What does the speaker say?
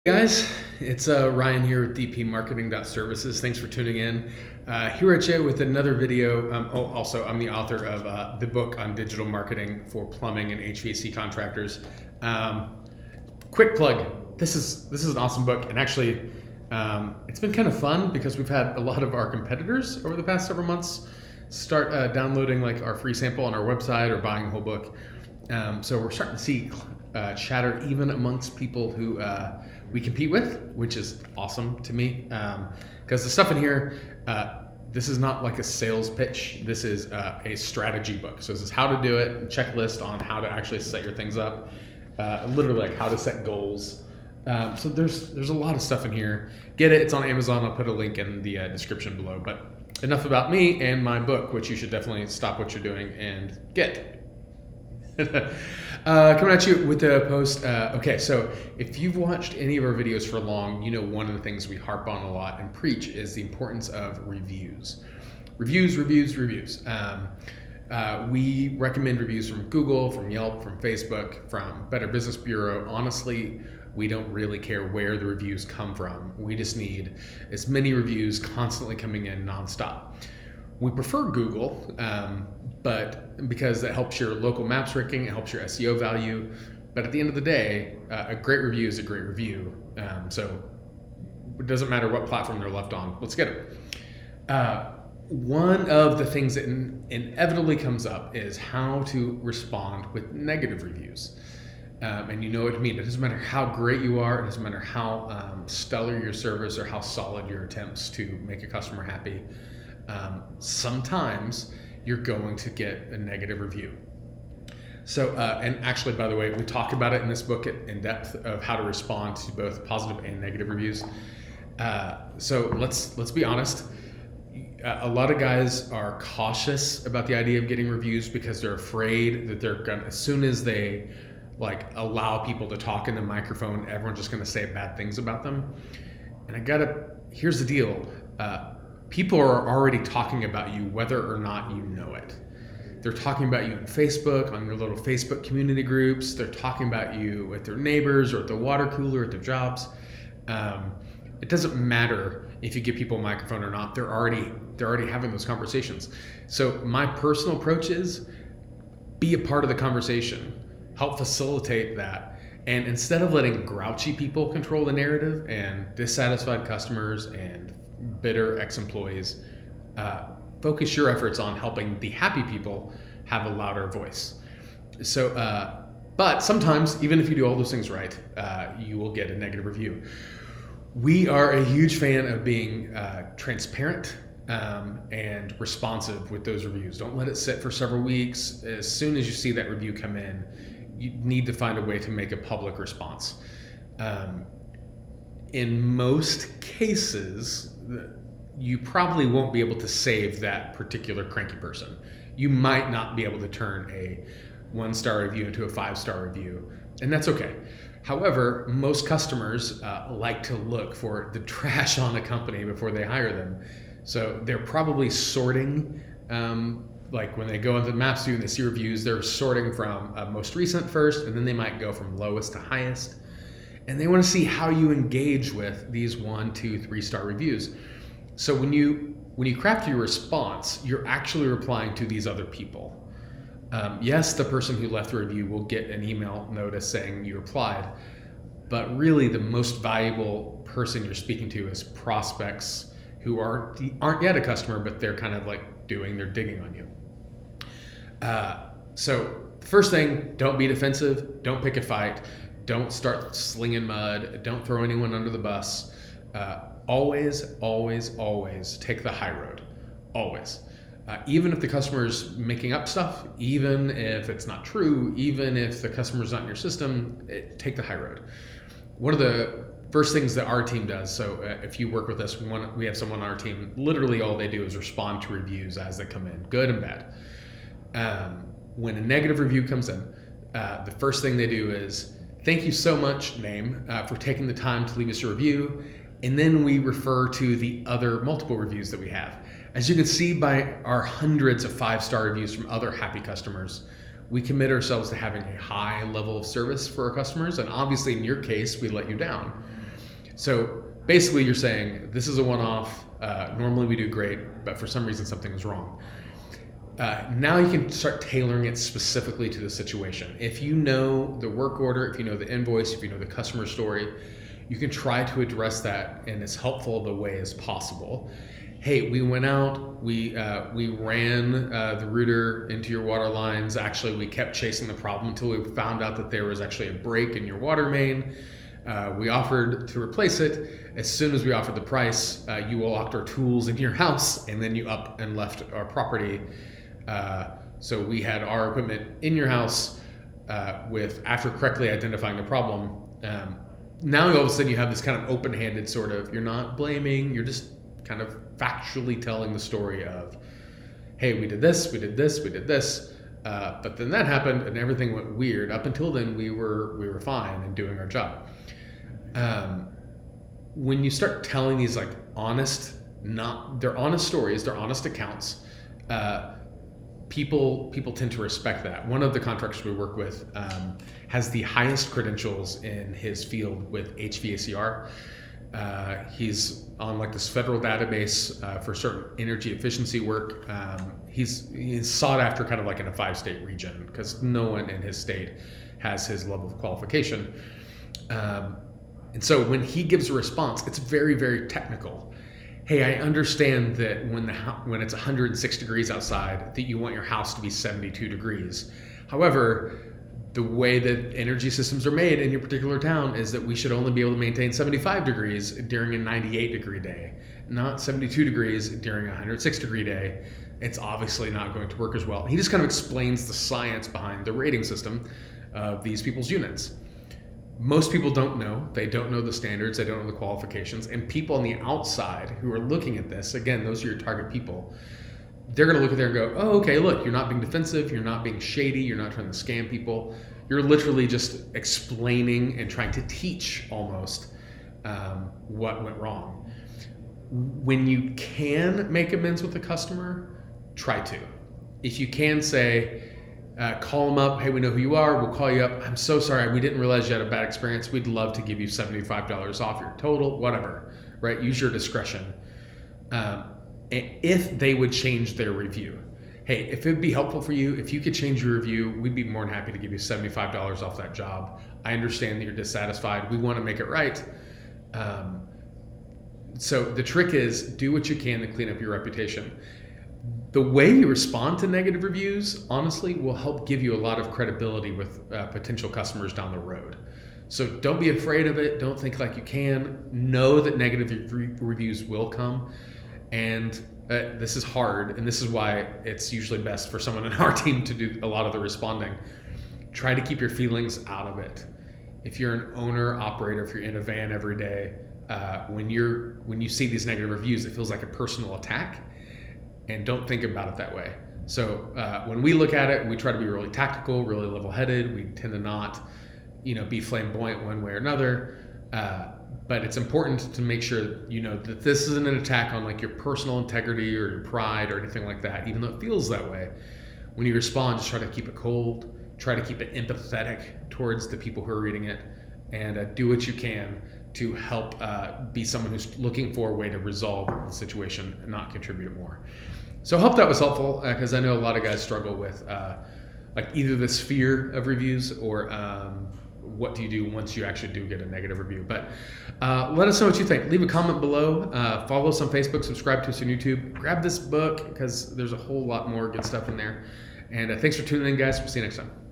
Guys, it's Ryan here with DP Marketing.Services. Thanks for tuning in. Here at you with another video. Also, I'm the author of the book on digital marketing for plumbing and HVAC contractors. Quick plug: this is an awesome book, and actually, it's been kind of fun because we've had a lot of our competitors over the past several months start downloading like our free sample on our website or buying the whole book. So we're starting to see chatter even amongst people who we compete with, which is awesome to me, because the stuff in here, this is not like a sales pitch. This is a strategy book. So this is how to do it, a checklist on how to actually set your things up, literally like how to set goals. So there's a lot of stuff in here. Get it, it's on Amazon. I'll put a link in the description below. But enough about me and my book, which you should definitely stop what you're doing and get. Coming at you with a post. Okay, so if you've watched any of our videos for long, you know one of the things we harp on a lot and preach is the importance of reviews. Reviews. We recommend reviews from Google, from Yelp, from Facebook, from Better Business Bureau. Honestly, we don't really care where the reviews come from. We just need as many reviews constantly coming in nonstop. We prefer Google, but because it helps your local maps ranking, it helps your SEO value. But at the end of the day, a great review is a great review. So it doesn't matter what platform they're left on. Let's get it. One of the things that inevitably comes up is how to respond with negative reviews. And you know what I mean. It doesn't matter how great you are. It doesn't matter how stellar your service or how solid your attempts to make a customer happy. Sometimes you're going to get a negative review. So, and actually, by the way, we talk about it in this book in depth of how to respond to both positive and negative reviews. So let's be honest. A lot of guys are cautious about the idea of getting reviews because they're afraid that they're gonna, as soon as they like allow people to talk in the microphone, everyone's just gonna say bad things about them. And here's the deal. People are already talking about you whether or not you know it. They're talking about you on Facebook, on your little Facebook community groups. They're talking about you with their neighbors or at the water cooler at their jobs. It doesn't matter if you give people a microphone or not. They're already having those conversations. So my personal approach is be a part of the conversation. Help facilitate that. And instead of letting grouchy people control the narrative and dissatisfied customers and bitter ex-employees, focus your efforts on helping the happy people have a louder voice. So, but sometimes, even if you do all those things right, you will get a negative review. We are a huge fan of being transparent and responsive with those reviews. Don't let it sit for several weeks. As soon as you see that review come in, you need to find a way to make a public response. In most cases, you probably won't be able to save that particular cranky person. You might not be able to turn a 1-star review into a 5-star review, and that's okay. However, most customers like to look for the trash on a company before they hire them. So they're probably sorting, like when they go into the Maps view and they see reviews, they're sorting from most recent first, and then they might go from lowest to highest. And they want to see how you engage with these 1, 2, 3-star reviews. So when you craft your response, you're actually replying to these other people. Yes, the person who left the review will get an email notice saying you replied, but really the most valuable person you're speaking to is prospects who aren't yet a customer, but they're kind of like doing their digging on you. So the first thing, don't be defensive, don't pick a fight. Don't start slinging mud. Don't throw anyone under the bus. Always take the high road. Always. Even if the customer's making up stuff, even if it's not true, even if the customer's not in your system, take the high road. One of the first things that our team does, so if you work with us, we have someone on our team, literally all they do is respond to reviews as they come in, good and bad. When a negative review comes in, the first thing they do is, thank you so much, name, for taking the time to leave us a review. And then we refer to the other multiple reviews that we have. As you can see by our hundreds of 5-star reviews from other happy customers, we commit ourselves to having a high level of service for our customers. And obviously in your case, we let you down. So basically you're saying this is a one-off. Normally we do great, but for some reason something was wrong. Now you can start tailoring it specifically to the situation. If you know the work order, if you know the invoice, if you know the customer story, you can try to address that in as helpful the way as possible. Hey, we went out, we ran the router into your water lines. Actually, we kept chasing the problem until we found out that there was actually a break in your water main. We offered to replace it. As soon as we offered the price, you locked our tools into your house, and then you up and left our property. So we had our equipment in your house after correctly identifying the problem. Now all of a sudden you have this kind of open-handed sort of, you're not blaming, you're just kind of factually telling the story of, hey, we did this, we did this, we did this, but then that happened and everything went weird. Up until then, we were fine and doing our job. When you start telling these like they're honest stories, they're honest accounts, people tend to respect that. One of the contractors we work with has the highest credentials in his field with HVACR. He's on like this federal database for certain energy efficiency work. He's sought after kind of like in a 5-state region because no one in his state has his level of qualification. And so when he gives a response, it's very, very technical. Hey, I understand that when it's 106 degrees outside, that you want your house to be 72 degrees. However, the way that energy systems are made in your particular town is that we should only be able to maintain 75 degrees during a 98 degree day, not 72 degrees during a 106 degree day. It's obviously not going to work as well. He just kind of explains the science behind the rating system of these people's units. Most people don't know. They don't know the standards. They don't know the qualifications. And people on the outside who are looking at this, again, those are your target people, they're going to look at there and go, oh, okay, look, you're not being defensive. You're not being shady. You're not trying to scam people. You're literally just explaining and trying to teach almost what went wrong. When you can make amends with the customer, try to. If you can say, call them up. Hey, we know who you are. We'll call you up. I'm so sorry. We didn't realize you had a bad experience. We'd love to give you $75 off your total, whatever, right? Use your discretion. If they would change their review. Hey, if it'd be helpful for you, if you could change your review, we'd be more than happy to give you $75 off that job. I understand that you're dissatisfied. We want to make it right. So the trick is do what you can to clean up your reputation. The way you respond to negative reviews, honestly, will help give you a lot of credibility with potential customers down the road. So don't be afraid of it. Don't think like you can. Know that negative reviews will come. And this is hard. And this is why it's usually best for someone in our team to do a lot of the responding. Try to keep your feelings out of it. If you're an owner, operator, if you're in a van every day, when you see these negative reviews, it feels like a personal attack. And don't think about it that way. So when we look at it, we try to be really tactical, really level-headed. We tend to not, be flamboyant one way or another. But it's important to make sure you know that this isn't an attack on like your personal integrity or your pride or anything like that. Even though it feels that way, when you respond, just try to keep it cold. Try to keep it empathetic towards the people who are reading it, and do what you can to help be someone who's looking for a way to resolve the situation and not contribute more. So I hope that was helpful because I know a lot of guys struggle with like either this fear of reviews or what do you do once you actually do get a negative review. But let us know what you think. Leave a comment below. Follow us on Facebook. Subscribe to us on YouTube. Grab this book because there's a whole lot more good stuff in there. And thanks for tuning in, guys. We'll see you next time.